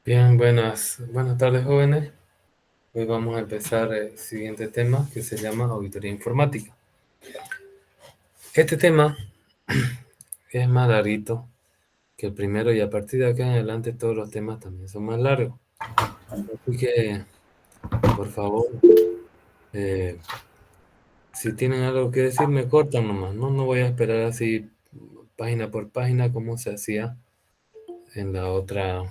Bien, buenas tardes, jóvenes. Hoy vamos a empezar el siguiente tema que se llama auditoría informática. Este tema es más larguito que el primero y a partir de acá en adelante todos los temas también son más largos. Así que, por favor, eh, si tienen algo que decir, me cortan nomás, ¿no? No voy a esperar así página por página como se hacía en la otra,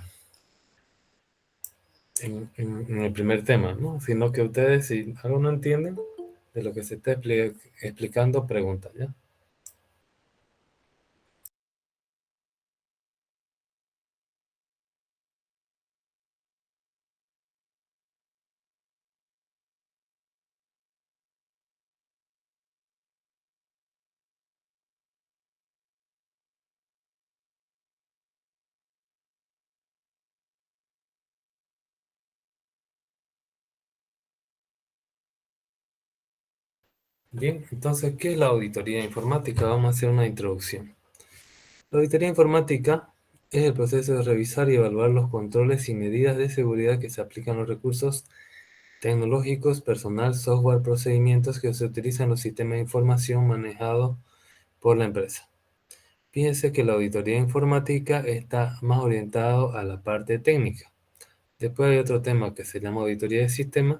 en el primer tema, ¿no? Sino que ustedes, si algo no entienden de lo que se está explicando, preguntan, ¿ya? Bien, entonces, ¿qué es la auditoría informática? Vamos a hacer una introducción. La auditoría informática es el proceso de revisar y evaluar los controles y medidas de seguridad que se aplican a los recursos tecnológicos, personal, software, procedimientos que se utilizan en los sistemas de información manejados por la empresa. Fíjense que la auditoría informática está más orientado a la parte técnica. Después hay otro tema que se llama auditoría de sistemas.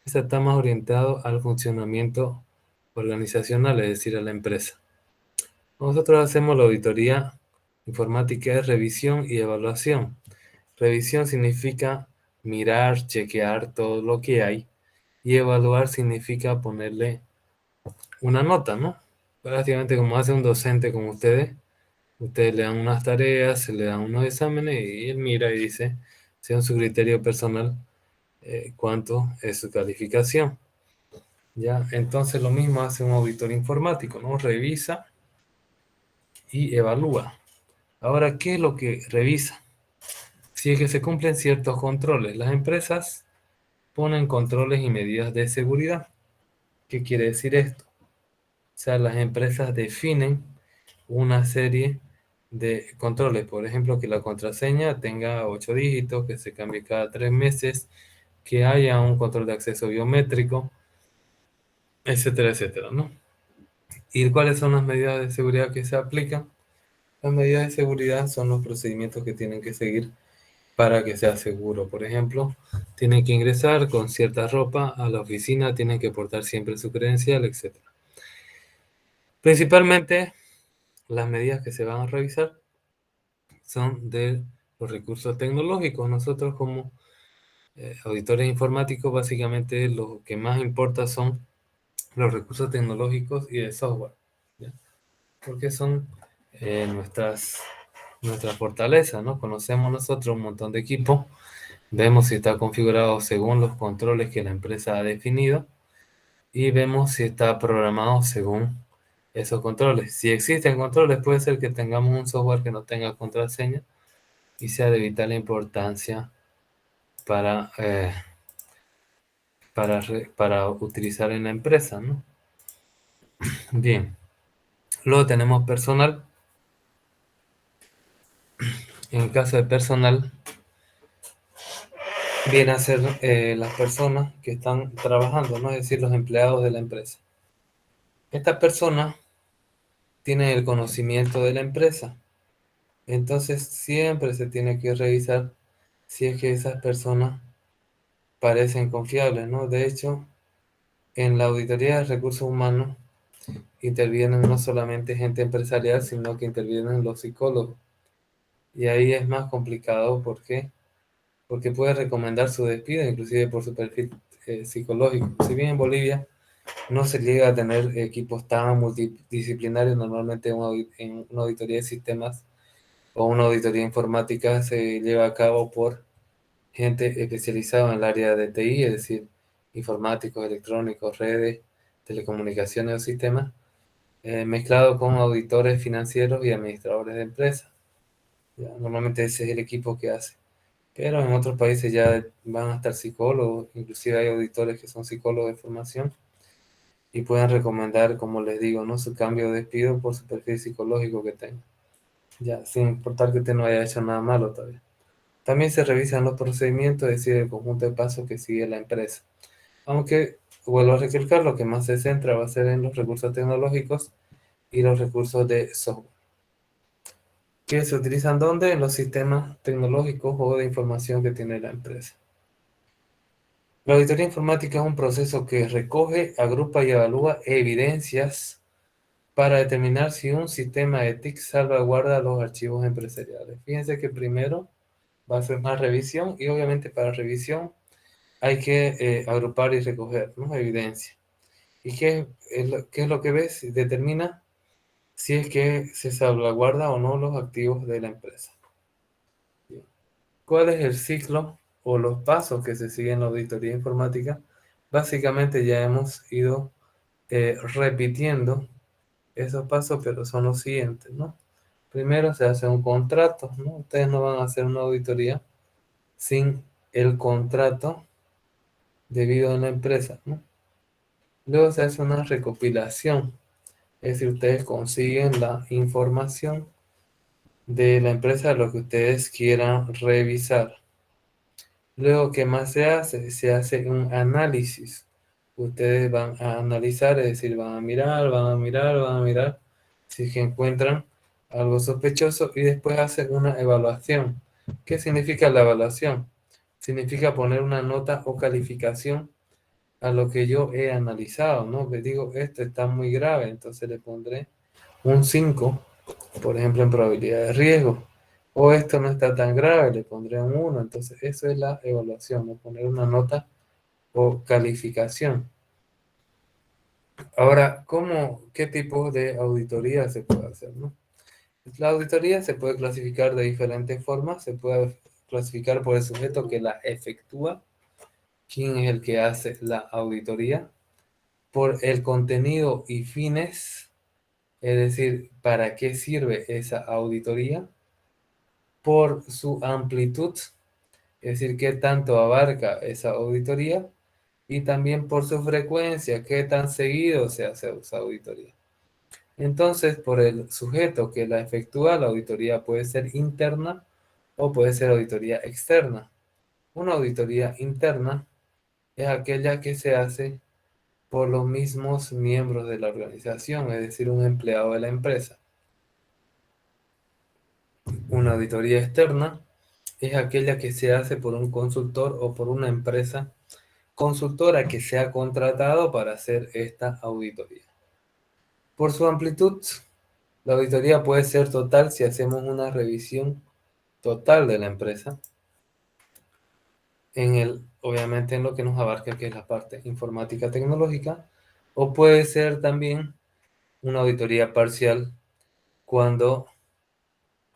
Esta está más orientado al funcionamiento organizacional, es decir, a la empresa. Nosotros hacemos la auditoría informática de revisión y evaluación. Revisión significa mirar, chequear todo lo que hay y evaluar significa ponerle una nota, ¿no? Prácticamente como hace un docente con ustedes le dan unas tareas, se le dan unos exámenes y él mira y dice, según su criterio personal, cuánto es su calificación. ¿Ya? Entonces lo mismo hace un auditor informático, ¿no? Revisa y evalúa. Ahora, ¿qué es lo que revisa? Si es que se cumplen ciertos controles. Las empresas ponen controles y medidas de seguridad. ¿Qué quiere decir esto? O sea, las empresas definen una serie de controles. Por ejemplo, que la contraseña tenga 8 dígitos, que se cambie cada 3 meses, que haya un control de acceso biométrico, etcétera, etcétera, ¿no? ¿Y cuáles son las medidas de seguridad que se aplican? Las medidas de seguridad son los procedimientos que tienen que seguir para que sea seguro. Por ejemplo, tienen que ingresar con cierta ropa a la oficina, tienen que portar siempre su credencial, etc. Principalmente, las medidas que se van a revisar son de los recursos tecnológicos. Nosotros como auditores informáticos, básicamente lo que más importa son los recursos tecnológicos y de software, ¿ya? Porque son nuestras fortalezas, ¿no? Conocemos nosotros un montón de equipos. Vemos si está configurado según los controles que la empresa ha definido y vemos si está programado según esos controles. Si existen controles, puede ser que tengamos un software que no tenga contraseña y sea de vital importancia para, para utilizar en la empresa, ¿no? Bien, luego tenemos personal. En el caso de personal, viene a ser las personas que están trabajando, ¿no? Es decir, los empleados de la empresa. Estas personas tienen el conocimiento de la empresa. Entonces siempre se tiene que revisar si es que esas personas parecen confiables, ¿no? De hecho, en la auditoría de recursos humanos intervienen no solamente gente empresarial, sino que intervienen los psicólogos. Y ahí es más complicado porque puede recomendar su despido, inclusive por su perfil psicológico. Si bien en Bolivia no se llega a tener equipos tan multidisciplinarios, normalmente en una auditoría de sistemas o una auditoría informática se lleva a cabo por gente especializada en el área de TI, es decir, informáticos, electrónicos, redes, telecomunicaciones o sistemas, mezclado con auditores financieros y administradores de empresas. ¿Ya? Normalmente ese es el equipo que hace. Pero en otros países ya van a estar psicólogos, inclusive hay auditores que son psicólogos de formación y pueden recomendar, como les digo, ¿no? Su cambio de despido por su perfil psicológico que tenga. Ya, sin importar que usted no haya hecho nada malo todavía. También se revisan los procedimientos, es decir, el conjunto de pasos que sigue la empresa. Aunque, vuelvo a recalcar, lo que más se centra va a ser en los recursos tecnológicos y los recursos de software, que se utilizan ¿dónde? En los sistemas tecnológicos o de información que tiene la empresa. La auditoría informática es un proceso que recoge, agrupa y evalúa evidencias para determinar si un sistema de TIC salvaguarda los archivos empresariales. Fíjense que primero va a ser una revisión y obviamente para revisión hay que agrupar y recoger, ¿no?, evidencia. ¿Y qué es lo que ves? Determina si es que se salvaguarda o no los activos de la empresa. ¿Cuál es el ciclo o los pasos que se siguen en la auditoría informática? Básicamente ya hemos ido repitiendo esos pasos, pero son los siguientes, ¿no? Primero se hace un contrato, ¿no? Ustedes no van a hacer una auditoría sin el contrato debido a la empresa, ¿no? Luego se hace una recopilación, es decir, ustedes consiguen la información de la empresa, lo que ustedes quieran revisar. Luego, ¿qué más se hace? Se hace un análisis. Ustedes van a analizar, es decir, van a mirar si es que encuentran algo sospechoso y después hacen una evaluación. ¿Qué significa la evaluación? Significa poner una nota o calificación a lo que yo he analizado, ¿no? Les digo, esto está muy grave, entonces le pondré un 5, por ejemplo, en probabilidad de riesgo. O esto no está tan grave, le pondré un 1. Entonces, eso es la evaluación, ¿no? Poner una nota o calificación. Ahora, qué tipo de auditoría se puede hacer, ¿no? La auditoría se puede clasificar de diferentes formas. Se puede clasificar por el sujeto que la efectúa, quién es el que hace la auditoría, por el contenido y fines, es decir, para qué sirve esa auditoría, por su amplitud, es decir, qué tanto abarca esa auditoría, y también por su frecuencia, qué tan seguido se hace esa auditoría. Entonces, por el sujeto que la efectúa, la auditoría puede ser interna o puede ser auditoría externa. Una auditoría interna es aquella que se hace por los mismos miembros de la organización, es decir, un empleado de la empresa. Una auditoría externa es aquella que se hace por un consultor o por una empresa consultora que se ha contratado para hacer esta auditoría. Por su amplitud, la auditoría puede ser total si hacemos una revisión total de la empresa, obviamente en lo que nos abarca, que es la parte informática tecnológica, o puede ser también una auditoría parcial cuando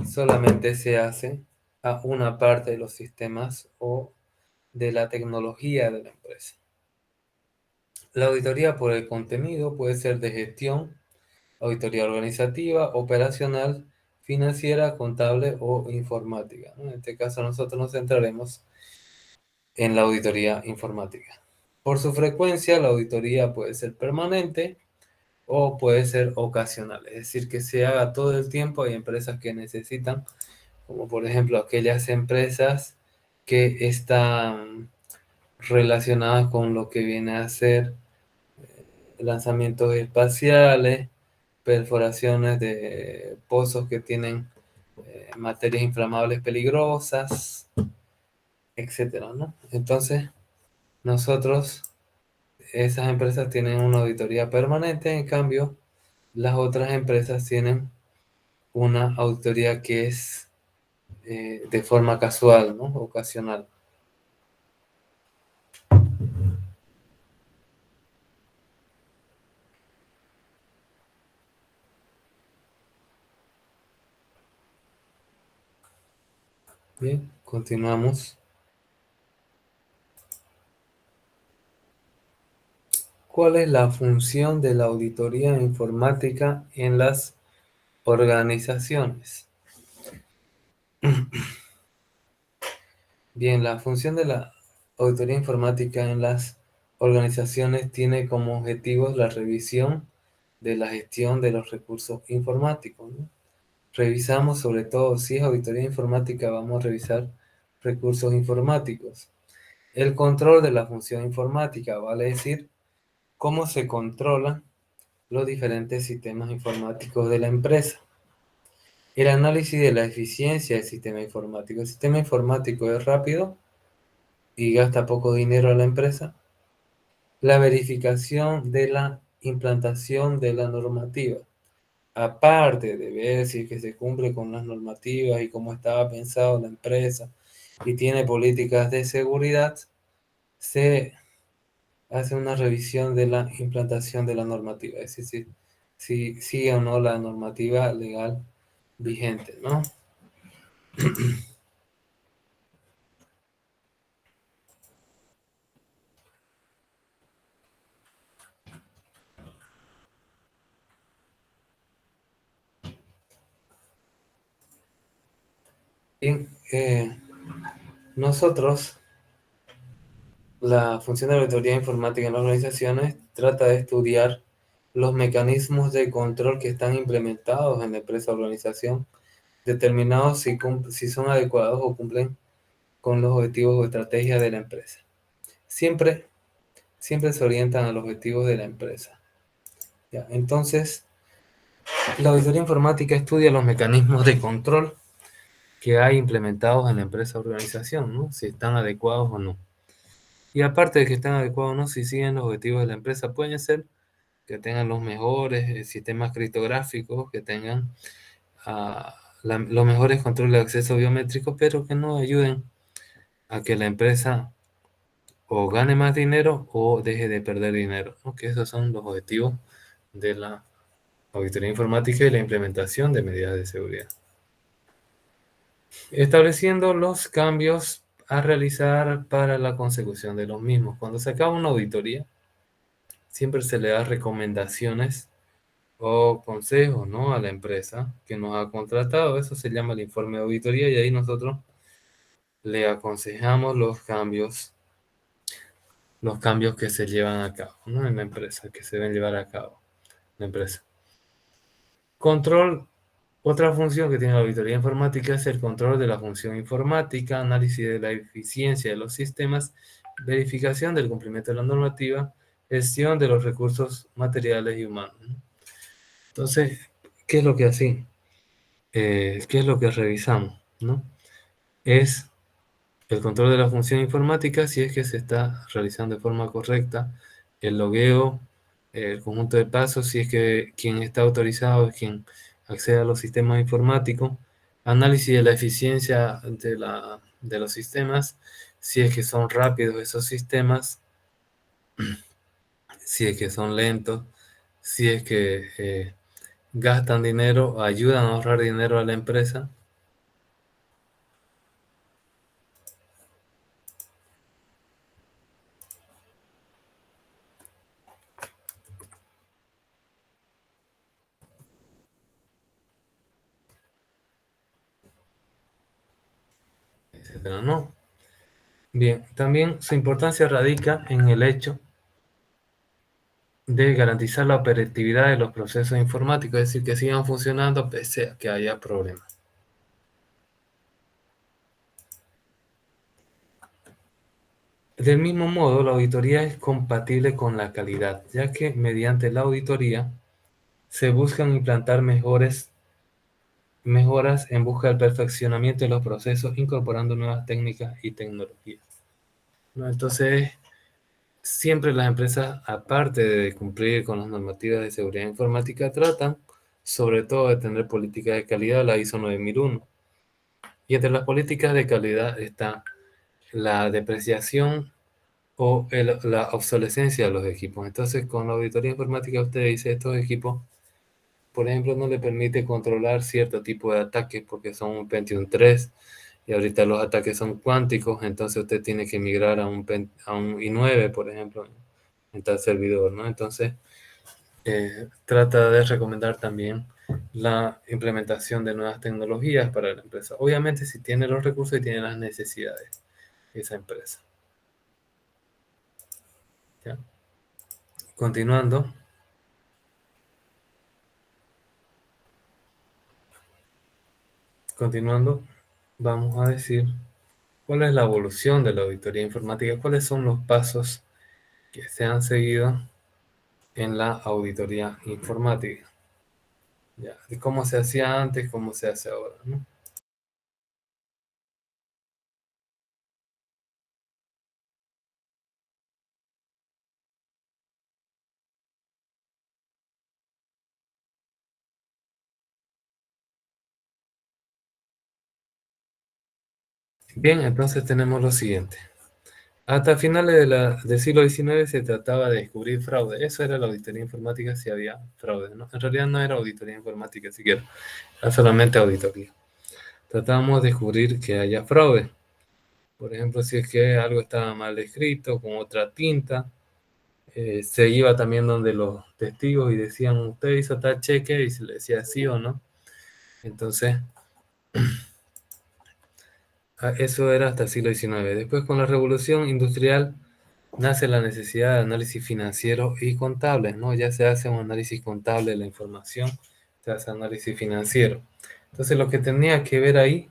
solamente se hace a una parte de los sistemas o de la tecnología de la empresa. La auditoría por el contenido puede ser de gestión, auditoría organizativa, operacional, financiera, contable o informática, ¿no? En este caso nosotros nos centraremos en la auditoría informática. Por su frecuencia, la auditoría puede ser permanente o puede ser ocasional, es decir, que se haga todo el tiempo. Hay empresas que necesitan, como por ejemplo aquellas empresas que están relacionadas con lo que viene a ser lanzamientos espaciales, perforaciones de pozos que tienen materias inflamables peligrosas, etcétera, ¿no? Entonces, nosotros, esas empresas tienen una auditoría permanente, en cambio, las otras empresas tienen una auditoría que es de forma casual, ¿no? Ocasional. Bien, continuamos. ¿Cuál es la función de la auditoría informática en las organizaciones? Bien, la función de la auditoría informática en las organizaciones tiene como objetivos la revisión de la gestión de los recursos informáticos, ¿no? Revisamos sobre todo, si es auditoría informática, vamos a revisar recursos informáticos. El control de la función informática, vale decir, cómo se controlan los diferentes sistemas informáticos de la empresa. El análisis de la eficiencia del sistema informático. El sistema informático es rápido y gasta poco dinero a la empresa. La verificación de la implantación de la normativa. Aparte de ver si es que se cumple con las normativas y cómo estaba pensado la empresa y tiene políticas de seguridad, se hace una revisión de la implantación de la normativa, es decir, si sigue o no la normativa legal vigente, ¿no? Bien, nosotros, la función de la auditoría informática en las organizaciones trata de estudiar los mecanismos de control que están implementados en la empresa o organización, determinados si son adecuados o cumplen con los objetivos o estrategias de la empresa. Siempre, siempre se orientan a los objetivos de la empresa. ¿Ya? Entonces, la auditoría informática estudia los mecanismos de control que hay implementados en la empresa o organización, ¿no? Si están adecuados o no. Y aparte de que están adecuados o no, si siguen los objetivos de la empresa, pueden ser que tengan los mejores sistemas criptográficos, que tengan los mejores controles de acceso biométrico, pero que no ayuden a que la empresa o gane más dinero o deje de perder dinero, ¿no? Que esos son los objetivos de la auditoría informática y la implementación de medidas de seguridad. Estableciendo los cambios a realizar para la consecución de los mismos. Cuando se acaba una auditoría, siempre se le da recomendaciones o consejos, ¿no?, a la empresa que nos ha contratado. Eso se llama el informe de auditoría y ahí nosotros le aconsejamos los cambios que se llevan a cabo, ¿no?, en la empresa, que se deben llevar a cabo en la empresa. Control. Otra función que tiene la auditoría informática es el control de la función informática, análisis de la eficiencia de los sistemas, verificación del cumplimiento de la normativa, gestión de los recursos materiales y humanos, ¿no? Entonces, ¿qué es lo que hacemos? ¿Qué es lo que revisamos, ¿no? Es el control de la función informática, si es que se está realizando de forma correcta, el logueo, el conjunto de pasos, si es que quien está autorizado es quien accede a los sistemas informáticos, análisis de la eficiencia de los sistemas, si es que son rápidos esos sistemas, si es que son lentos, si es que gastan dinero, ayudan a ahorrar dinero a la empresa. Etcétera, ¿no? Bien, también su importancia radica en el hecho de garantizar la operatividad de los procesos informáticos, es decir, que sigan funcionando pese a que haya problemas. Del mismo modo, la auditoría es compatible con la calidad, ya que mediante la auditoría se buscan implantar mejoras en busca del perfeccionamiento de los procesos, incorporando nuevas técnicas y tecnologías, ¿no? Entonces, siempre las empresas, aparte de cumplir con las normativas de seguridad informática, tratan sobre todo de tener políticas de calidad, la ISO 9001. Y entre las políticas de calidad está la depreciación o la obsolescencia de los equipos. Entonces, con la auditoría informática usted dice, estos equipos, por ejemplo, no le permite controlar cierto tipo de ataques porque son un Pentium 3 y ahorita los ataques son cuánticos, entonces usted tiene que migrar a un i9, por ejemplo, en tal servidor, ¿no? Entonces, trata de recomendar también la implementación de nuevas tecnologías para la empresa. Obviamente, si tiene los recursos y tiene las necesidades esa empresa. ¿Ya? Continuando, vamos a decir ¿Cuál es la evolución de la auditoría informática? ¿Cuáles son los pasos que se han seguido en la auditoría informática? Ya, de cómo se hacía antes, cómo se hace ahora, ¿no? Bien, entonces tenemos lo siguiente. Hasta finales del siglo XIX se trataba de descubrir fraude. Eso era la auditoría informática si había fraude, ¿no? En realidad no era auditoría informática siquiera, era solamente auditoría. Tratábamos de descubrir que haya fraude. Por ejemplo, si es que algo estaba mal escrito, con otra tinta, se iba también donde los testigos y decían, usted hizo tal cheque, y se le decía sí o no. Entonces, eso era hasta el siglo XIX. Después, con la revolución industrial, nace la necesidad de análisis financiero y contable, ¿no? Ya se hace un análisis contable de la información, se hace análisis financiero. Entonces, lo que tenía que ver ahí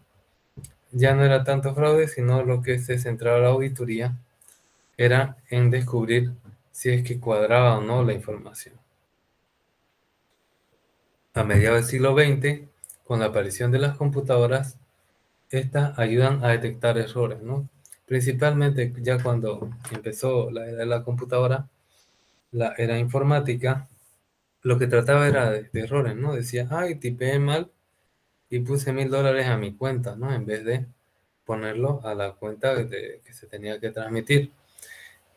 ya no era tanto fraude, sino lo que se centraba la auditoría era en descubrir si es que cuadraba o no la información. A mediados del siglo XX, con la aparición de las computadoras, estas ayudan a detectar errores, ¿no? Principalmente ya cuando empezó la era de la computadora, la era informática, lo que trataba era de errores, ¿no? Decía, ay, tipeé mal y puse $1000 a mi cuenta, ¿no? En vez de ponerlo a la cuenta que se tenía que transmitir.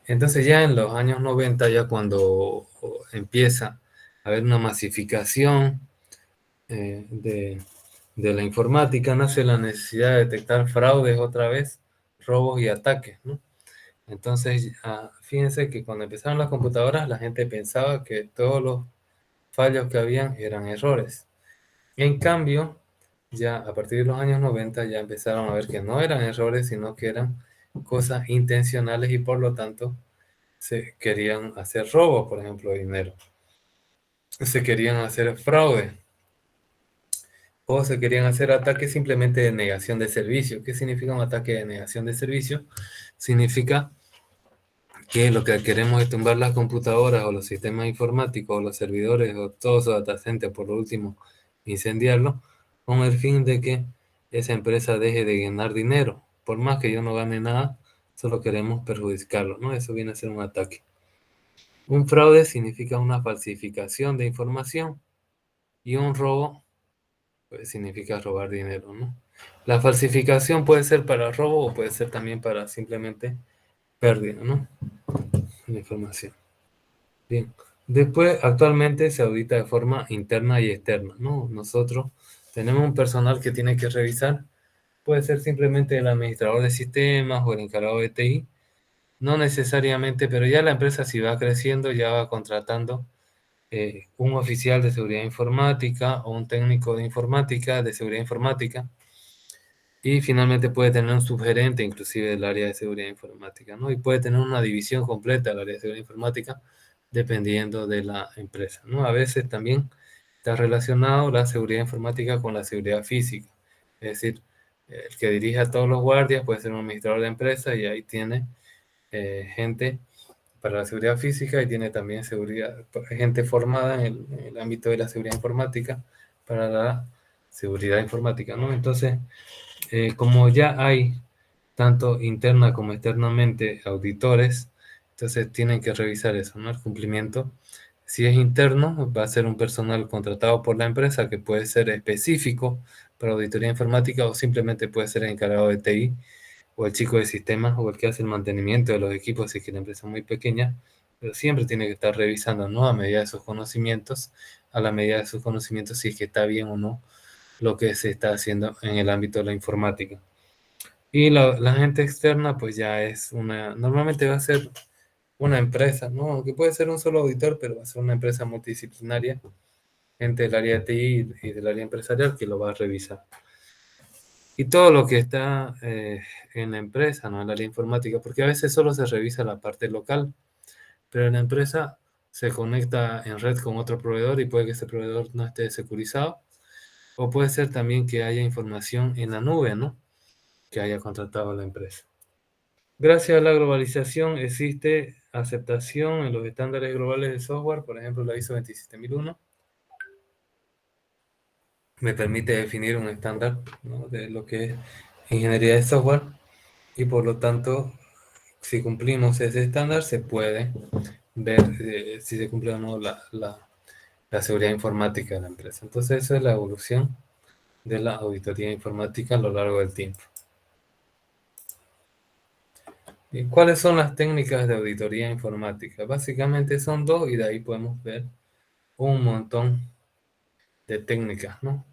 Entonces ya en los años 90, ya cuando empieza a haber una masificación de la informática, nace la necesidad de detectar fraudes otra vez, robos y ataques, ¿no? Entonces, fíjense que cuando empezaron las computadoras, la gente pensaba que todos los fallos que habían eran errores. En cambio, ya a partir de los años 90 ya empezaron a ver que no eran errores, sino que eran cosas intencionales y por lo tanto se querían hacer robos, por ejemplo, de dinero. Se querían hacer fraude o se querían hacer ataques simplemente de negación de servicio. ¿Qué significa un ataque de negación de servicio? Significa que lo que queremos es tumbar las computadoras o los sistemas informáticos o los servidores o todos los data centers, por lo último, incendiarlo, con el fin de que esa empresa deje de ganar dinero. Por más que yo no gane nada, solo queremos perjudicarlo, ¿no? Eso viene a ser un ataque. Un fraude significa una falsificación de información y un robo pues, significa robar dinero, ¿no? La falsificación puede ser para robo o puede ser también para simplemente pérdida, ¿no? De información. Bien. Después, actualmente se audita de forma interna y externa, ¿no? Nosotros tenemos un personal que tiene que revisar, puede ser simplemente el administrador de sistemas o el encargado de TI, no necesariamente, pero ya la empresa si va creciendo, ya va contratando un oficial de seguridad informática o un técnico de informática, de seguridad informática, y finalmente puede tener un subgerente inclusive del área de seguridad informática, ¿no? Y puede tener una división completa del área de seguridad informática dependiendo de la empresa, ¿no? A veces también está relacionado la seguridad informática con la seguridad física. Es decir, el que dirige a todos los guardias puede ser un administrador de empresa y ahí tiene gente para la seguridad física y tiene también gente formada en el ámbito de la seguridad informática para la seguridad informática, ¿no? Entonces, como ya hay tanto interna como externamente auditores, entonces tienen que revisar eso, ¿no? El cumplimiento. Si es interno, va a ser un personal contratado por la empresa que puede ser específico para auditoría informática o simplemente puede ser el encargado de TI o el chico de sistemas o el que hace el mantenimiento de los equipos si es que la empresa es muy pequeña, pero siempre tiene que estar revisando, ¿no? A medida de sus conocimientos, a la medida de sus conocimientos si es que está bien o no lo que se está haciendo en el ámbito de la informática. Y la gente externa, pues ya es normalmente va a ser una empresa, ¿no? Aunque puede ser un solo auditor, pero va a ser una empresa multidisciplinaria, gente del área de TI y del área empresarial que lo va a revisar. Y todo lo que está en la empresa, ¿no? En la área informática, porque a veces solo se revisa la parte local, pero en la empresa se conecta en red con otro proveedor y puede que ese proveedor no esté securizado, o puede ser también que haya información en la nube, ¿no? que haya contratado la empresa. Gracias a la globalización existe aceptación en los estándares globales de software, por ejemplo la ISO 27001. Me permite definir un estándar, ¿no?, de lo que es ingeniería de software y por lo tanto, si cumplimos ese estándar, se puede ver si se cumple o no la seguridad informática de la empresa. Entonces, esa es la evolución de la auditoría informática a lo largo del tiempo. ¿Y cuáles son las técnicas de auditoría informática? Básicamente son dos y de ahí podemos ver un montón de técnicas, ¿no?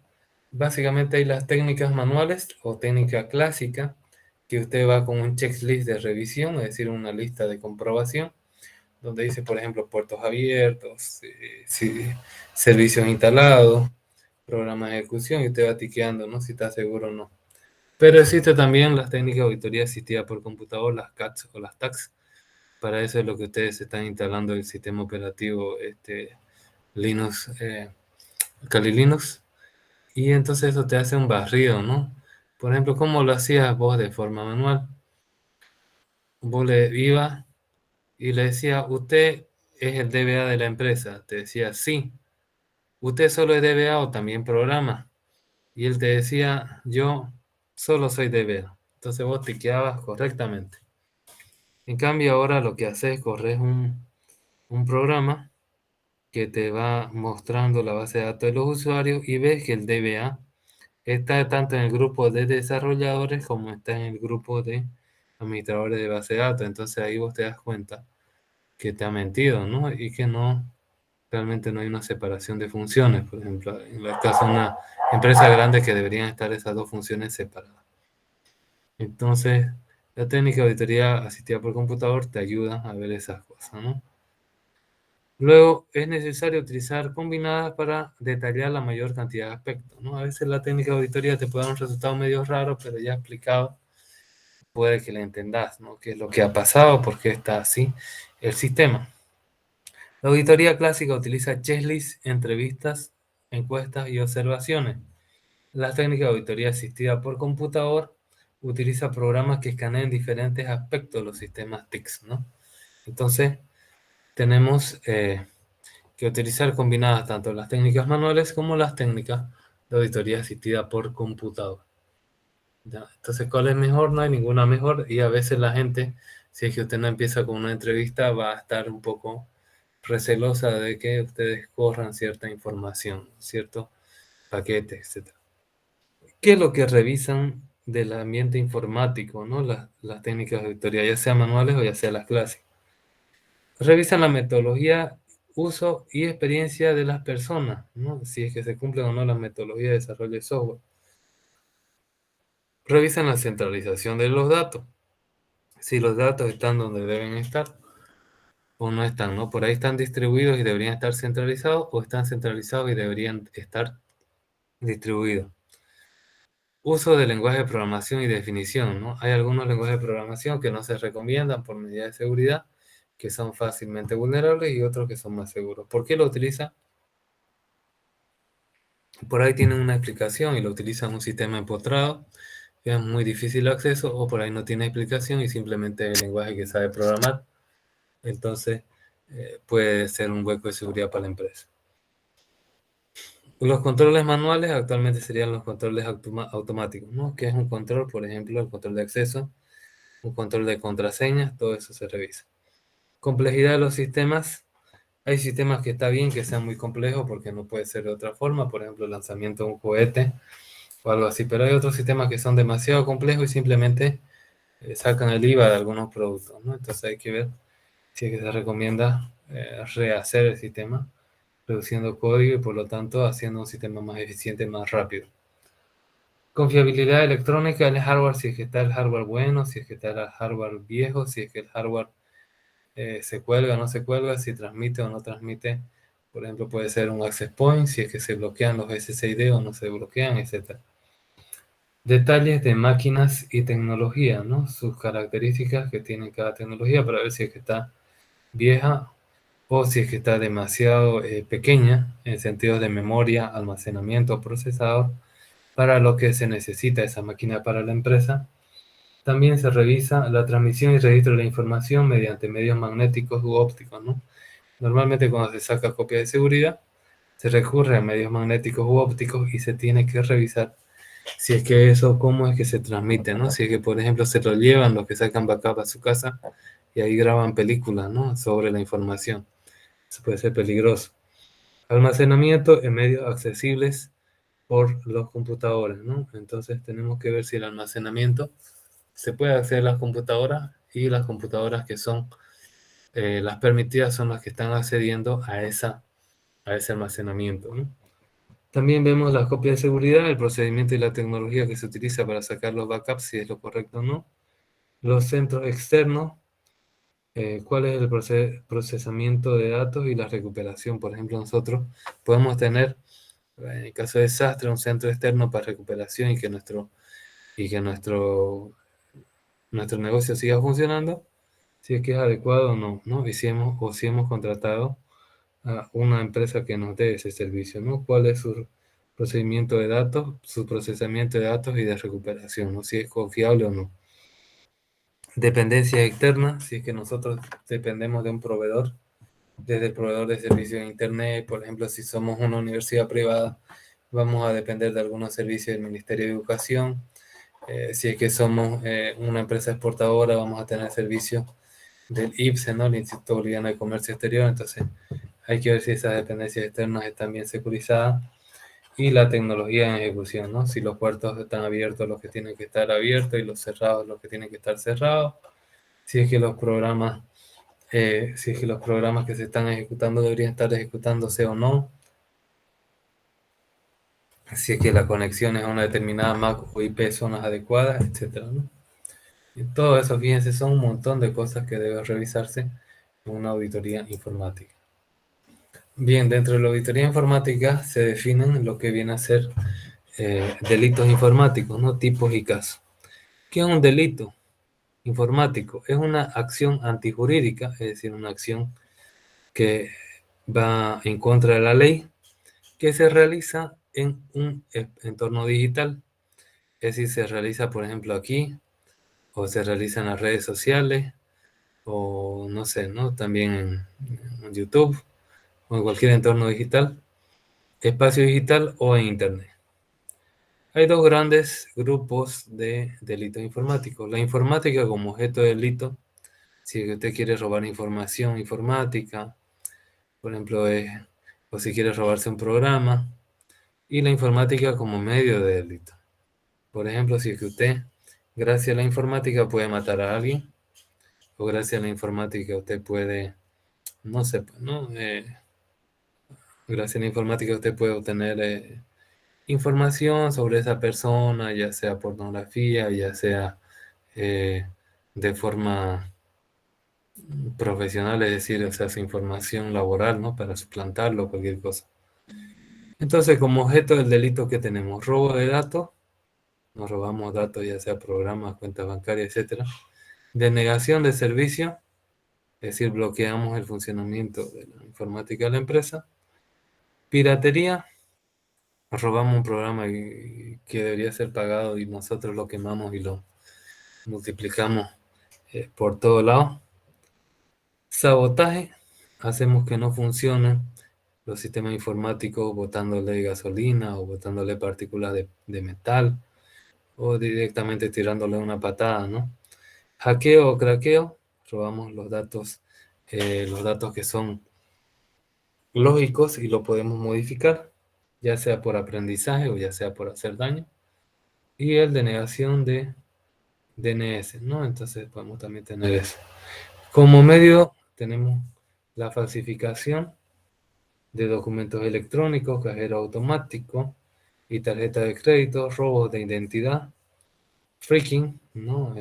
Básicamente hay las técnicas manuales o técnica clásica, que usted va con un checklist de revisión, es decir, una lista de comprobación, donde dice, por ejemplo, puertos abiertos, servicios instalados, programa de ejecución, y usted va tiqueando, ¿no?, si está seguro o no. Pero existe también las técnicas de auditoría asistida por computador, las CATS o las TACS. Para eso es lo que ustedes están instalando el sistema operativo Linux, Kali Linux. Y entonces eso te hace un barrido, ¿no? Por ejemplo, ¿cómo lo hacías vos de forma manual? Vos le ibas y le decía, ¿usted es el DBA de la empresa? Te decía, sí. ¿Usted solo es DBA o también programa? Y él te decía, yo solo soy DBA. Entonces vos tiqueabas correctamente. En cambio, ahora lo que haces es correr un programa que te va mostrando la base de datos de los usuarios y ves que el DBA está tanto en el grupo de desarrolladores como está en el grupo de administradores de base de datos. Entonces ahí vos te das cuenta que te ha mentido, ¿no? Y que no, realmente no hay una separación de funciones. Por ejemplo, en el caso de una empresa grande que deberían estar esas dos funciones separadas. Entonces, la técnica de auditoría asistida por computador te ayuda a ver esas cosas, ¿no? Luego, es necesario utilizar combinadas para detallar la mayor cantidad de aspectos, ¿no? A veces la técnica de auditoría te puede dar un resultado medio raro, pero ya explicado, puede que le entendas, ¿no?, qué es lo que ha pasado, por qué está así el sistema. La auditoría clásica utiliza checklists, entrevistas, encuestas y observaciones. La técnica de auditoría asistida por computador utiliza programas que escanean diferentes aspectos de los sistemas TICS, ¿no? Entonces, tenemos que utilizar combinadas tanto las técnicas manuales como las técnicas de auditoría asistida por computador. ¿Ya? Entonces, ¿cuál es mejor? No hay ninguna mejor, y a veces la gente, si es que usted no empieza con una entrevista, va a estar un poco recelosa de que ustedes corran cierta información, ciertos paquetes, etc. ¿Qué es lo que revisan del ambiente informático, ¿no? Las técnicas de auditoría, ya sean manuales o ya sean las clásicas. Revisan la metodología, uso y experiencia de las personas, ¿no?, si es que se cumplen o no las metodologías de desarrollo de software. Revisan la centralización de los datos, si los datos están donde deben estar o no están, ¿no? Por ahí están distribuidos y deberían estar centralizados, o están centralizados y deberían estar distribuidos. Uso de lenguaje de programación y definición, ¿no? Hay algunos lenguajes de programación que no se recomiendan por medidas de seguridad, que son fácilmente vulnerables, y otros que son más seguros. ¿Por qué lo utiliza? Por ahí tienen una explicación y lo utilizan en un sistema empotrado, que es muy difícil de acceso, o por ahí no tiene explicación y simplemente el lenguaje que sabe programar. Entonces, puede ser un hueco de seguridad para la empresa. Los controles manuales actualmente serían los controles automáticos, ¿no? Que es un control, por ejemplo, el control de acceso, un control de contraseñas, todo eso se revisa. Complejidad de los sistemas. Hay sistemas que está bien que sean muy complejos porque no puede ser de otra forma, por ejemplo, el lanzamiento de un cohete o algo así, pero hay otros sistemas que son demasiado complejos y simplemente sacan el IVA de algunos productos, ¿no? Entonces hay que ver si es que se recomienda rehacer el sistema, reduciendo código y por lo tanto haciendo un sistema más eficiente, más rápido. Confiabilidad electrónica del hardware, si es que está el hardware bueno, si es que está el hardware viejo, si es que el hardware se cuelga o no se cuelga, si transmite o no transmite. Por ejemplo, puede ser un access point, si es que se bloquean los SSID o no se bloquean, etc. Detalles de máquinas y tecnología, ¿no? Sus características que tiene cada tecnología para ver si es que está vieja o si es que está demasiado pequeña en sentidos de memoria, almacenamiento, procesador, para lo que se necesita esa máquina para la empresa, También se revisa la transmisión y registro de la información mediante medios magnéticos u ópticos, ¿no? Normalmente cuando se saca copia de seguridad, se recurre a medios magnéticos u ópticos y se tiene que revisar si es que eso, cómo es que se transmite, ¿no? Si es que, por ejemplo, se lo llevan los que sacan backup a su casa y ahí graban películas, ¿no? Sobre la información. Eso puede ser peligroso. Almacenamiento en medios accesibles por los computadores, ¿no? Entonces tenemos que ver si el almacenamiento se puede acceder a las computadoras y las computadoras que son las permitidas son las que están accediendo a ese almacenamiento, ¿no? También vemos las copias de seguridad, el procedimiento y la tecnología que se utiliza para sacar los backups, si es lo correcto o no. Los centros externos, cuál es el procesamiento de datos y la recuperación. Por ejemplo, nosotros podemos tener, en caso de desastre, un centro externo para recuperación y que nuestro negocio siga funcionando, si es que es adecuado o no, ¿no? Y si hemos contratado a una empresa que nos dé ese servicio, ¿no? ¿Cuál es su procedimiento de datos, su procesamiento de datos y de recuperación, ¿no? Si es confiable o no. Dependencia externa, si es que nosotros dependemos de un proveedor, desde el proveedor de servicios de Internet, por ejemplo, si somos una universidad privada, vamos a depender de algunos servicios del Ministerio de Educación. Si es que somos una empresa exportadora, vamos a tener servicios del IPSE, ¿no? El Instituto Boliviano de Comercio Exterior. Entonces, hay que ver si esas dependencias externas están bien securizadas y la tecnología en ejecución, ¿no? Si los puertos están abiertos, los que tienen que estar abiertos, y los cerrados, los que tienen que estar cerrados. Si es que los programas, si es que los programas que se están ejecutando deberían estar ejecutándose o no. Si es que la conexión es a una determinada MAC o IP son las adecuadas, etcétera, ¿no? Y todo eso, fíjense, son un montón de cosas que deben revisarse en una auditoría informática. Bien, dentro de la auditoría informática se definen lo que viene a ser delitos informáticos, ¿no? Tipos y casos. ¿Qué es un delito informático? Es una acción antijurídica, es decir, una acción que va en contra de la ley, que se realiza en un entorno digital. Es decir, se realiza, por ejemplo, aquí, o se realiza en las redes sociales, o no sé, ¿no? También en YouTube, o en cualquier entorno digital, espacio digital o en Internet. Hay dos grandes grupos de delitos informáticos. La informática como objeto de delito, si usted quiere robar información informática, por ejemplo, o si quiere robarse un programa, y la informática como medio de delito. Por ejemplo, si es que usted, gracias a la informática, puede matar a alguien, o gracias a la informática usted puede, no sé, ¿no? Gracias a la informática usted puede obtener información sobre esa persona, ya sea pornografía, ya sea de forma profesional, es decir, o sea, su información laboral, ¿no? Para suplantarlo, cualquier cosa. Entonces, como objeto del delito que tenemos, robo de datos, nos robamos datos, ya sea programas, cuentas bancarias, etcétera. Denegación de servicio, es decir, bloqueamos el funcionamiento de la informática de la empresa. Piratería, robamos un programa que debería ser pagado y nosotros lo quemamos y lo multiplicamos por todo lado. Sabotaje, hacemos que no funcionen los sistemas informáticos botándole gasolina o botándole partículas de metal o directamente tirándole una patada, ¿no? Hackeo o craqueo, robamos los datos que son lógicos y lo podemos modificar, ya sea por aprendizaje o ya sea por hacer daño. Y el denegación de DNS, ¿no? Entonces podemos también tener eso. Como medio tenemos la falsificación de documentos electrónicos, cajero automático y tarjeta de crédito, robos de identidad, phishing, ¿no?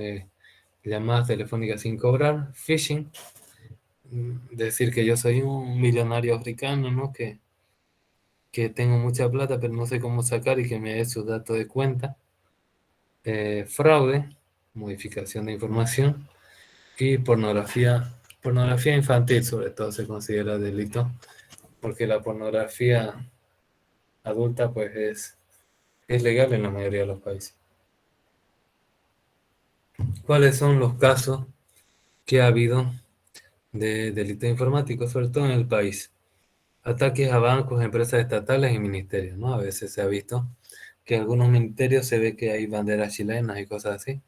Llamadas telefónicas sin cobrar, phishing, decir que yo soy un millonario africano, ¿no? Que tengo mucha plata pero no sé cómo sacar y que me dé sus datos de cuenta, fraude, modificación de información y pornografía infantil sobre todo se considera delito porque la pornografía adulta pues es legal en la mayoría de los países. ¿Cuáles son los casos que ha habido de delitos informáticos, sobre todo en el país? Ataques a bancos, empresas estatales y ministerios, ¿no? A veces se ha visto que en algunos ministerios se ve que hay banderas chilenas y cosas así.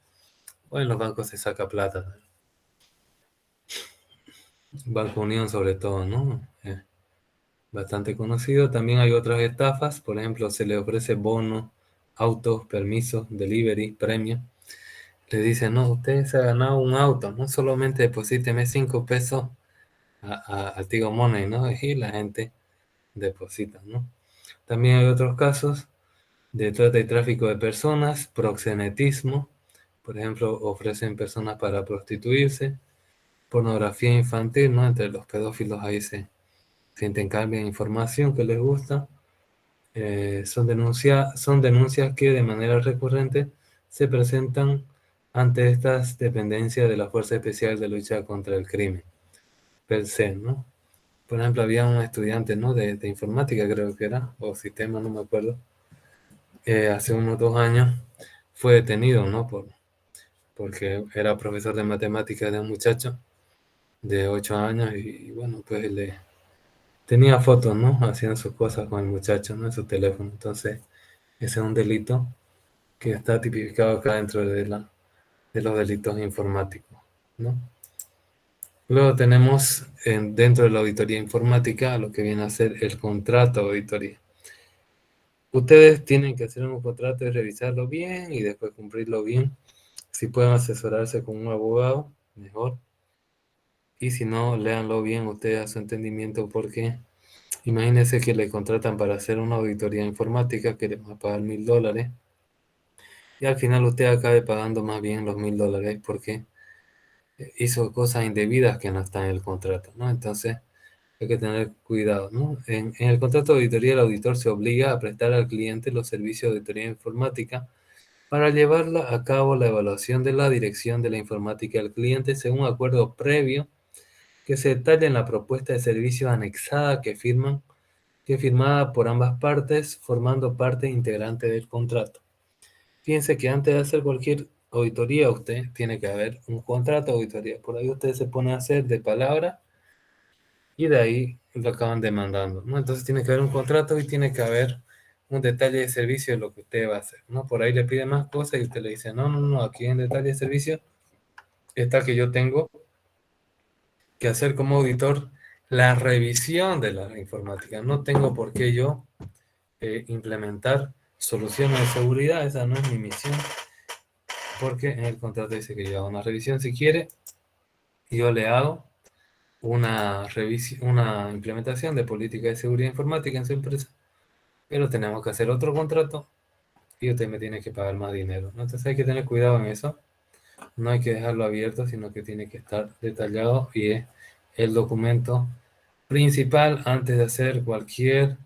O en los bancos se saca plata. Banco Unión sobre todo, ¿no? Bastante conocido. También hay otras estafas. Por ejemplo, se le ofrece bonos, autos, permisos, delivery, premios. Le dicen, no, usted se ha ganado un auto, no solamente deposíteme 5 pesos a Tigo Money, ¿no? Y la gente deposita, ¿no? También hay otros casos de trata y tráfico de personas, proxenetismo, por ejemplo, ofrecen personas para prostituirse, pornografía infantil, ¿no? Entre los pedófilos ahí se intercambian información que les gusta. Son denuncias que de manera recurrente se presentan ante estas dependencias de la Fuerza Especial de Lucha contra el Crimen, per se, ¿no? Por ejemplo, había un estudiante, ¿no? de informática, creo que era, o sistema, no me acuerdo, hace unos 2 años fue detenido, ¿no? Porque era profesor de matemáticas de un muchacho de 8 años y bueno, pues tenía fotos, ¿no? Haciendo sus cosas con el muchacho, ¿no? En su teléfono. Entonces, ese es un delito que está tipificado acá dentro de los delitos informáticos, ¿no? Luego tenemos dentro de la auditoría informática lo que viene a ser el contrato de auditoría. Ustedes tienen que hacer un contrato y revisarlo bien y después cumplirlo bien. Si pueden asesorarse con un abogado, mejor. Y si no, léanlo bien ustedes a su entendimiento porque imagínense que le contratan para hacer una auditoría informática que le va a pagar $1000 y al final usted acabe pagando más bien los $1000 porque hizo cosas indebidas que no están en el contrato, ¿no? Entonces hay que tener cuidado, ¿no? En el contrato de auditoría el auditor se obliga a prestar al cliente los servicios de auditoría informática para llevarla a cabo la evaluación de la dirección de la informática del cliente según acuerdo previo que se detalla en la propuesta de servicio anexada que firmada por ambas partes, formando parte integrante del contrato. Fíjense que antes de hacer cualquier auditoría, usted tiene que haber un contrato de auditoría. Por ahí usted se pone a hacer de palabra y de ahí lo acaban demandando, ¿no? Entonces tiene que haber un contrato y tiene que haber un detalle de servicio de lo que usted va a hacer, ¿no? Por ahí le pide más cosas y usted le dice, no, no, no, aquí en detalle de servicio está que yo tengo que hacer como auditor la revisión de la informática. No tengo por qué yo implementar soluciones de seguridad, esa no es mi misión, porque en el contrato dice que yo hago una revisión si quiere, y yo le hago una revisión, una implementación de política de seguridad informática en su empresa, pero tenemos que hacer otro contrato y usted me tiene que pagar más dinero, ¿no? Entonces hay que tener cuidado en eso, no hay que dejarlo abierto, sino que tiene que estar detallado y es el documento principal antes de hacer cualquier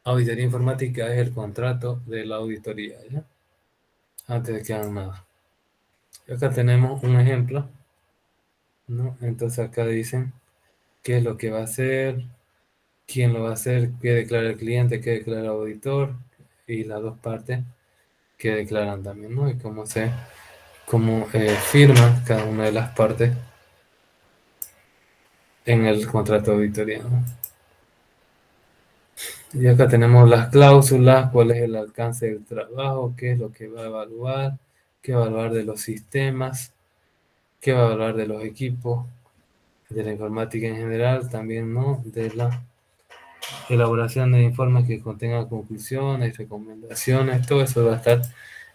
auditoría informática es el contrato de la auditoría, ¿ya? Antes de que hagan nada. Acá tenemos un ejemplo, ¿no? Entonces acá dicen qué es lo que va a hacer, quién lo va a hacer, qué declara el cliente, qué declara el auditor y las dos partes que declaran también, ¿no? Y cómo firman cada una de las partes en el contrato de auditoría, ¿no? Y acá tenemos las cláusulas, cuál es el alcance del trabajo, qué es lo que va a evaluar, qué va a evaluar de los sistemas, qué va a evaluar de los equipos, de la informática en general, también, ¿no? De la elaboración de informes que contengan conclusiones, recomendaciones, todo eso va a estar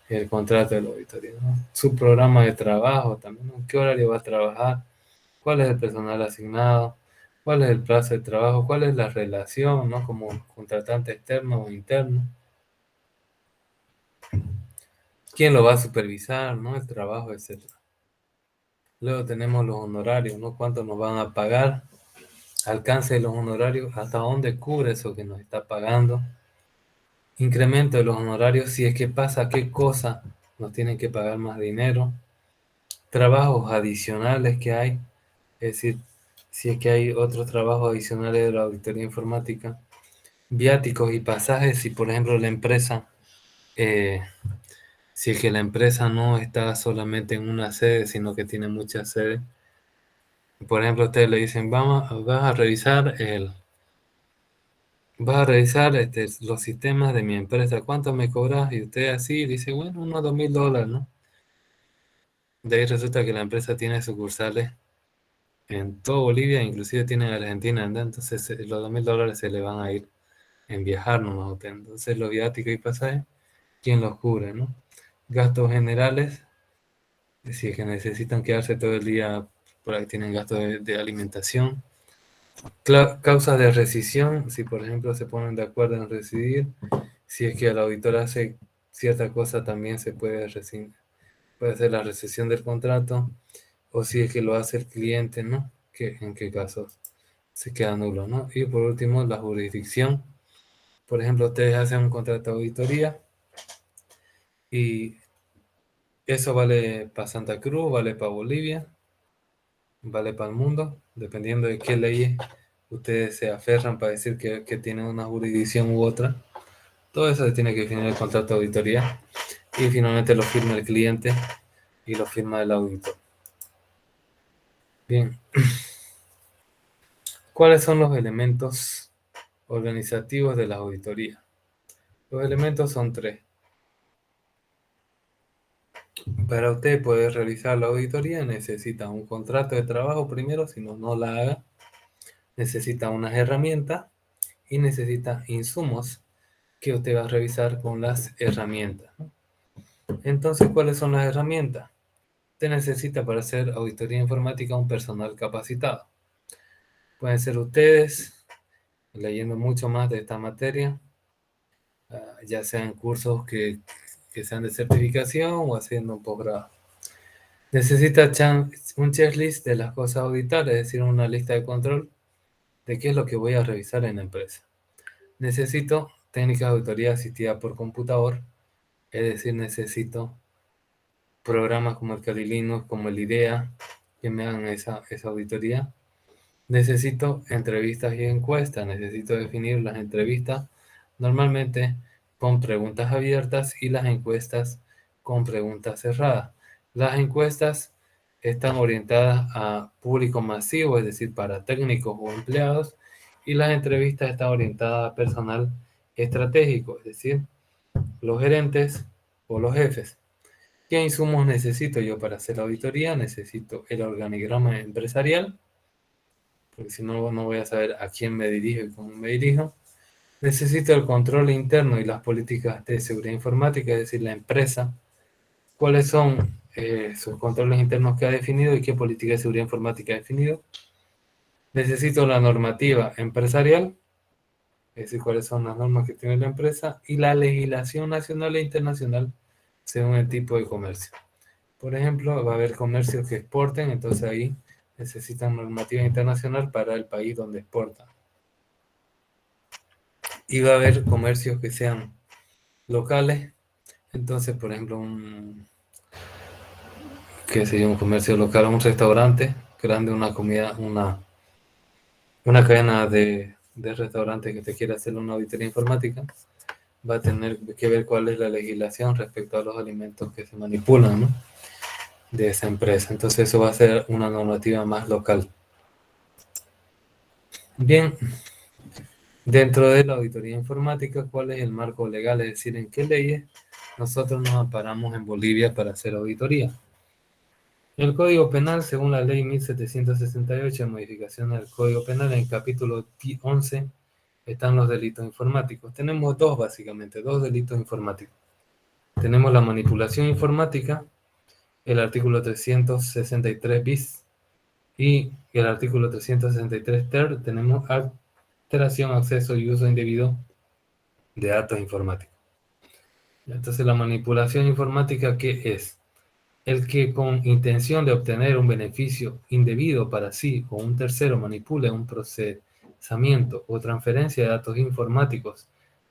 en el contrato de la auditoría, ¿no? Su programa de trabajo también, ¿no? ¿Qué horario va a trabajar? ¿Cuál es el personal asignado? ¿Cuál es el plazo de trabajo? ¿Cuál es la relación, ¿no? Como contratante externo o interno? ¿Quién lo va a supervisar, ¿no? El trabajo, etcétera. Luego tenemos los honorarios, ¿no? ¿Cuánto nos van a pagar? Alcance de los honorarios, hasta dónde cubre eso que nos está pagando. Incremento de los honorarios, si es que pasa qué cosa, nos tienen que pagar más dinero. Trabajos adicionales que hay, es decir, si es que hay otros trabajos adicionales de la auditoría informática. Viáticos y pasajes, si por ejemplo la empresa Si es que la empresa no está solamente en una sede, sino que tiene muchas sedes. Por ejemplo, ustedes le dicen, vas a revisar los sistemas de mi empresa, ¿cuánto me cobras? Y usted así dice, bueno, unos $2,000, ¿no? De ahí resulta que la empresa tiene sucursales en toda Bolivia, inclusive tiene en Argentina, ¿no? Entonces los $2,000 se le van a ir en viajar nomás a usted. Entonces los viáticos y pasajes, ¿quién los cubre, no? Gastos generales, si es que necesitan quedarse todo el día, por ahí tienen gastos de alimentación. Causas de rescisión, si por ejemplo se ponen de acuerdo en rescindir, si es que el auditor hace cierta cosa, también se puede rescindir. Puede hacer la rescisión del contrato, o si es que lo hace el cliente, ¿no? ¿En qué casos se queda nulo, ¿no? Y por último, la jurisdicción. Por ejemplo, ustedes hacen un contrato de auditoría y eso vale para Santa Cruz, vale para Bolivia, vale para el mundo, dependiendo de qué leyes ustedes se aferran para decir que tienen una jurisdicción u otra. Todo eso se tiene que definir en el contrato de auditoría y finalmente lo firma el cliente y lo firma el auditor. Bien, ¿cuáles son los elementos organizativos de la auditoría? Los elementos son tres. Para usted poder realizar la auditoría necesita un contrato de trabajo primero, si no, no la haga. Necesita unas herramientas y necesita insumos que usted va a revisar con las herramientas, ¿no? Entonces, ¿cuáles son las herramientas? Usted necesita para hacer auditoría informática un personal capacitado. Pueden ser ustedes leyendo mucho más de esta materia, ya sean cursos que sean de certificación o haciendo un posgrado. Necesita un checklist de las cosas a auditar, es decir, una lista de control de qué es lo que voy a revisar en la empresa. Necesito técnicas de auditoría asistida por computador, es decir, necesito programas como el Kali Linux, como el IDEA, que me hagan esa auditoría. Necesito entrevistas y encuestas, necesito definir las entrevistas normalmente con preguntas abiertas y las encuestas con preguntas cerradas. Las encuestas están orientadas a público masivo, es decir, para técnicos o empleados, y las entrevistas están orientadas a personal estratégico, es decir, los gerentes o los jefes. ¿Qué insumos necesito yo para hacer la auditoría? Necesito el organigrama empresarial, porque si no, no voy a saber a quién me dirijo y cómo me dirijo. Necesito el control interno y las políticas de seguridad informática, es decir, la empresa, cuáles son sus controles internos que ha definido y qué política de seguridad informática ha definido. Necesito la normativa empresarial, es decir, cuáles son las normas que tiene la empresa, y la legislación nacional e internacional según el tipo de comercio. Por ejemplo, va a haber comercios que exporten, entonces ahí necesitan normativa internacional para el país donde exportan. Y va a haber comercios que sean locales, entonces, por ejemplo, que sería un comercio local, un restaurante grande, una cadena de restaurantes que te quiera hacer una auditoría informática, va a tener que ver cuál es la legislación respecto a los alimentos que se manipulan, ¿no?, de esa empresa. Entonces eso va a ser una normativa más local. Bien, dentro de la auditoría informática, ¿cuál es el marco legal? Es decir, ¿en qué leyes nosotros nos amparamos en Bolivia para hacer auditoría? El Código Penal, según la Ley 1768, de modificación del Código Penal, en el capítulo 11 están los delitos informáticos. Tenemos básicamente, dos delitos informáticos. Tenemos la manipulación informática, el artículo 363 bis, y el artículo 363 ter, tenemos alteración, acceso y uso indebido de datos informáticos. Entonces, la manipulación informática, ¿qué es? El que con intención de obtener un beneficio indebido para sí o un tercero manipule un procesamiento o transferencia de datos informáticos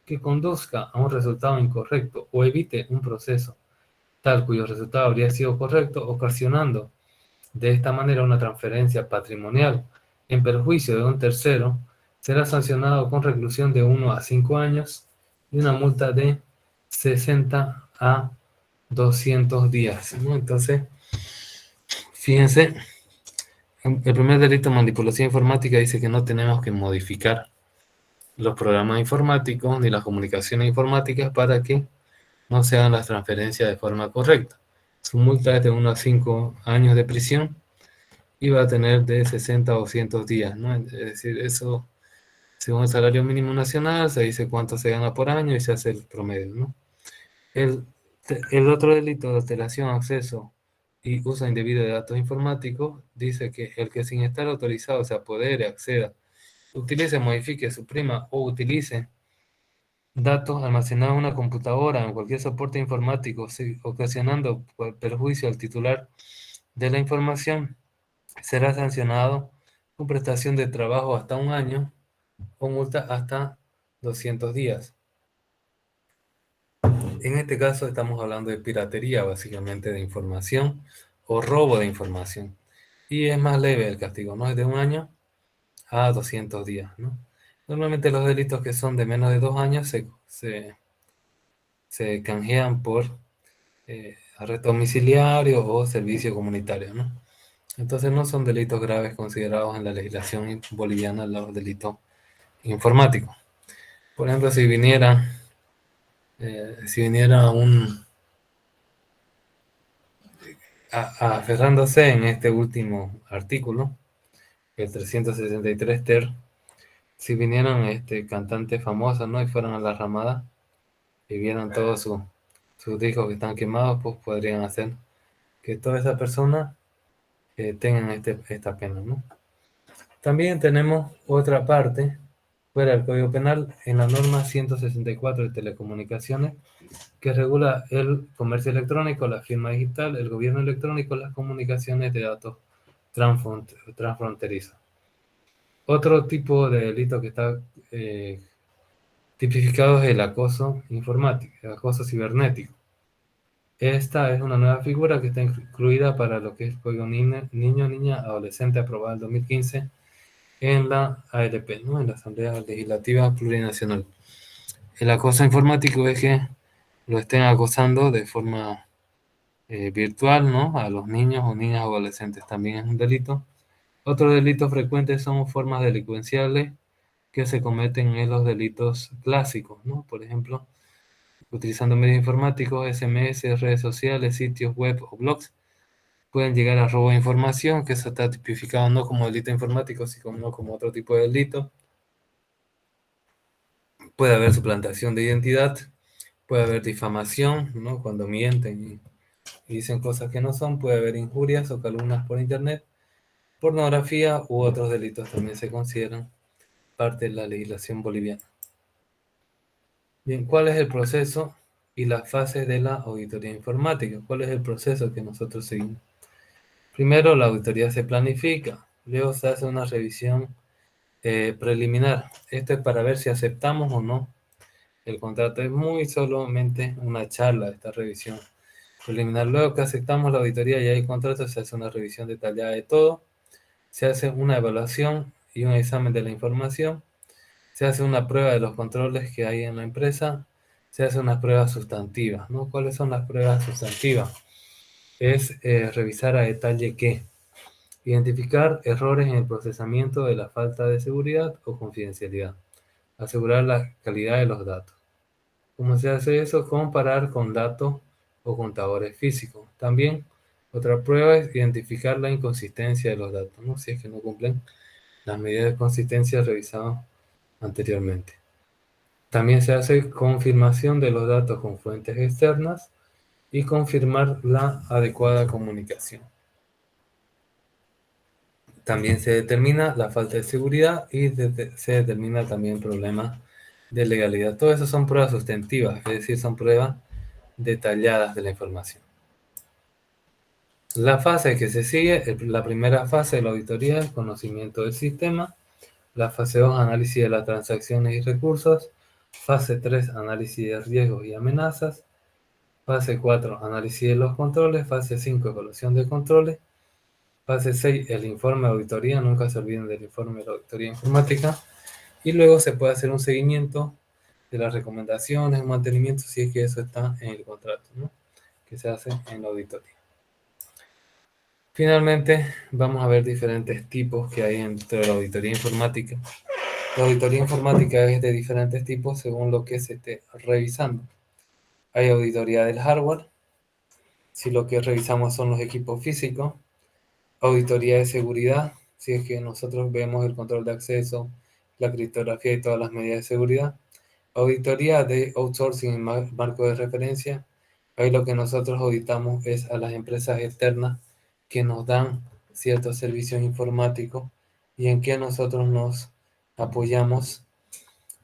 que conduzca a un resultado incorrecto o evite un proceso tal cuyo resultado habría sido correcto, ocasionando de esta manera una transferencia patrimonial en perjuicio de un tercero, será sancionado con reclusión de 1 a 5 años y una multa de 60 a 200 días, ¿no? Entonces, fíjense, el primer delito, manipulación informática, dice que no tenemos que modificar los programas informáticos ni las comunicaciones informáticas para que no se hagan las transferencias de forma correcta. Su multa es de 1 a 5 años de prisión y va a tener de 60 a 200 días, ¿no? Es decir, eso, según el salario mínimo nacional, se dice cuánto se gana por año y se hace el promedio, ¿no? El otro delito de alteración, acceso y uso indebido de datos informáticos dice que el que sin estar autorizado se apodere, acceda, utilice, modifique, suprima o utilice datos almacenados en una computadora o en cualquier soporte informático, ocasionando perjuicio al titular de la información, será sancionado con prestación de trabajo hasta 1 año o multa hasta 200 días. En este caso estamos hablando de piratería, básicamente de información o robo de información. Y es más leve el castigo, ¿no? Es de 1 año a 200 días, ¿no? Normalmente los delitos que son de menos de 2 años se canjean por arresto domiciliario o servicio comunitario, ¿no? Entonces no son delitos graves considerados en la legislación boliviana los delitos informáticos. Por ejemplo, si viniera aferrándose en este último artículo, el 363 ter, si vinieran cantantes famosos, ¿no? Y fueran a la ramada y vieran todos sus discos que están quemados, pues podrían hacer que todas esas personas tengan esta pena, ¿no? También tenemos otra parte, fuera del Código Penal, en la norma 164 de telecomunicaciones, que regula el comercio electrónico, la firma digital, el gobierno electrónico, las comunicaciones de datos transfronterizos. Otro tipo de delito que está tipificado es el acoso informático, el acoso cibernético. Esta es una nueva figura que está incluida para lo que es Código Niño, Niña, Adolescente, aprobado en 2015 en la ALP, ¿no? En la Asamblea Legislativa Plurinacional. El acoso informático es que lo estén acosando de forma virtual, ¿no? A los niños o niñas adolescentes también es un delito. Otros delitos frecuentes son formas delincuenciales que se cometen en los delitos clásicos, ¿no? Por ejemplo, utilizando medios informáticos, SMS, redes sociales, sitios web o blogs, pueden llegar a robo de información, que eso está tipificado no como delito informático, sino como otro tipo de delito. Puede haber suplantación de identidad, puede haber difamación, ¿no? Cuando mienten y dicen cosas que no son, puede haber injurias o calumnias por internet, pornografía u otros delitos también se consideran parte de la legislación boliviana. Bien, ¿cuál es el proceso y las fases de la auditoría informática? ¿Cuál es el proceso que nosotros seguimos? Primero, la auditoría se planifica, luego se hace una revisión preliminar. Esto es para ver si aceptamos o no el contrato. Es muy solamente una charla esta revisión preliminar. Luego que aceptamos la auditoría y hay contrato, se hace una revisión detallada de todo, se hace una evaluación y un examen de la información, se hace una prueba de los controles que hay en la empresa, se hace unas pruebas sustantivas, ¿no? ¿Cuáles son las pruebas sustantivas? Es revisar a detalle qué. Identificar errores en el procesamiento de la falta de seguridad o confidencialidad. Asegurar la calidad de los datos. ¿Cómo se hace eso? Comparar con datos o contadores físicos. También otra prueba es identificar la inconsistencia de los datos, ¿no? Si es que no cumplen las medidas de consistencia revisadas anteriormente. También se hace confirmación de los datos con fuentes externas y confirmar la adecuada comunicación. También se determina la falta de seguridad y se determina también problemas de legalidad. Todo eso son pruebas sustantivas, es decir, son pruebas detalladas de la información. La fase que se sigue, la primera fase de la auditoría es conocimiento del sistema. La fase 2, análisis de las transacciones y recursos. Fase 3, análisis de riesgos y amenazas. Fase 4, análisis de los controles. Fase 5, evaluación de controles. Fase 6, el informe de auditoría. Nunca se olviden del informe de la auditoría informática. Y luego se puede hacer un seguimiento de las recomendaciones, un mantenimiento, si es que eso está en el contrato, ¿no? que se hace en la auditoría. Finalmente, vamos a ver diferentes tipos que hay dentro de la auditoría informática. La auditoría informática es de diferentes tipos según lo que se esté revisando. Hay auditoría del hardware, si lo que revisamos son los equipos físicos. Auditoría de seguridad, si es que nosotros vemos el control de acceso, la criptografía y todas las medidas de seguridad. Auditoría de outsourcing en marco de referencia. Ahí lo que nosotros auditamos es a las empresas externas que nos dan ciertos servicios informáticos y en que nosotros nos apoyamos.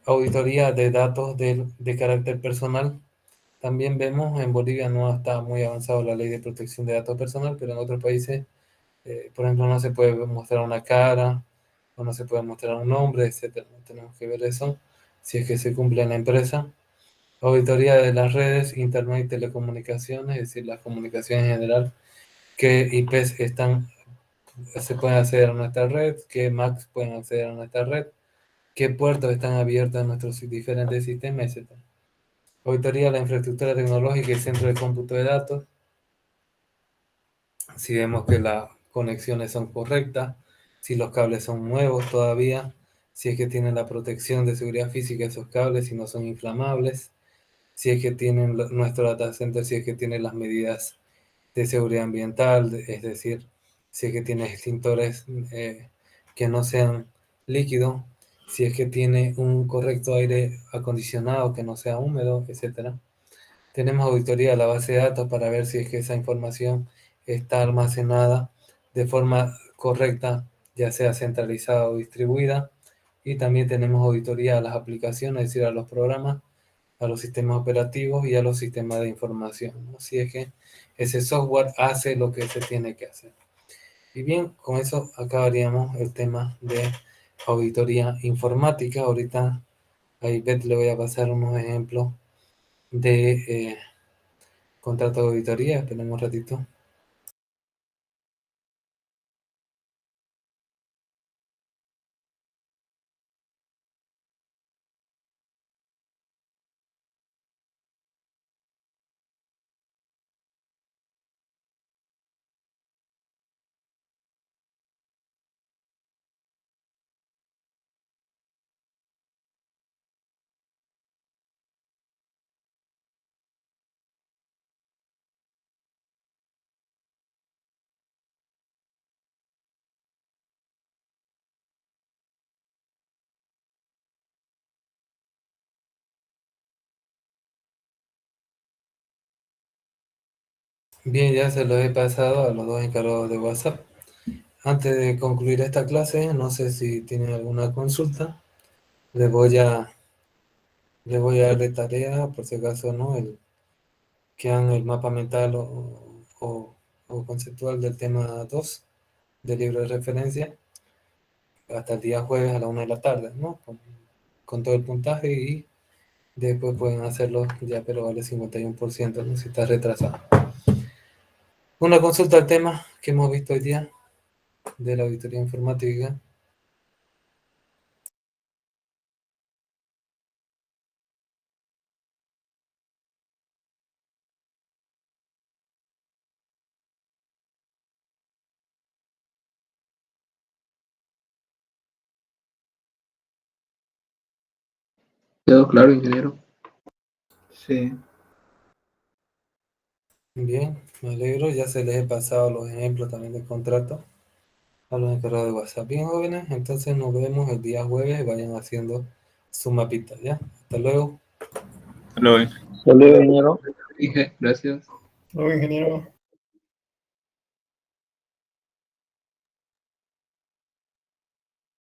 Auditoría de datos de carácter personal. También vemos en Bolivia no está muy avanzado la ley de protección de datos personal, pero en otros países, por ejemplo, no se puede mostrar una cara o no se puede mostrar un nombre, etc. Tenemos que ver eso si es que se cumple en la empresa. Auditoría de las redes, internet y telecomunicaciones, es decir, las comunicaciones en general, qué IPs se pueden acceder a nuestra red, qué MACs pueden acceder a nuestra red, qué puertos están abiertos en nuestros diferentes sistemas, etc. Auditoría de la infraestructura tecnológica y centro de cómputo de datos, si vemos que las conexiones son correctas, si los cables son nuevos todavía, si es que tienen la protección de seguridad física esos cables, si no son inflamables, si es que tienen nuestro data center, si es que tiene las medidas de seguridad ambiental, es decir, si es que tiene extintores que no sean líquidos, si es que tiene un correcto aire acondicionado que no sea húmedo, etc. Tenemos auditoría de la base de datos para ver si es que esa información está almacenada de forma correcta, ya sea centralizada o distribuida. Y también tenemos auditoría a las aplicaciones, es decir, a los programas, a los sistemas operativos y a los sistemas de información, ¿no? Si es que ese software hace lo que se tiene que hacer. Y bien, con eso acabaríamos el tema de auditoría informática. Ahorita a Ivette le voy a pasar unos ejemplos de contrato de auditoría. Esperemos un ratito. Bien, ya se los he pasado a los dos encargados de WhatsApp. Antes de concluir esta clase, no sé si tienen alguna consulta. Les voy a dar de tarea, por si acaso, ¿no? Que hagan el mapa mental o conceptual del tema 2 del libro de referencia hasta el día jueves a la 1 de la tarde, ¿no? Con todo el puntaje y después pueden hacerlo ya, pero vale 51%, ¿no? Si está retrasado. Una consulta al tema que hemos visto hoy día de la auditoría informática. ¿Quedó claro, ingeniero? Sí. Bien, me alegro. Ya se les he pasado los ejemplos también del contrato a los encargados de WhatsApp. Bien, jóvenes, entonces nos vemos el día jueves. Vayan haciendo su mapita, ¿ya? Hasta luego. Hasta luego, Saludos, ingeniero. Inge. Gracias. Saludos, ingeniero.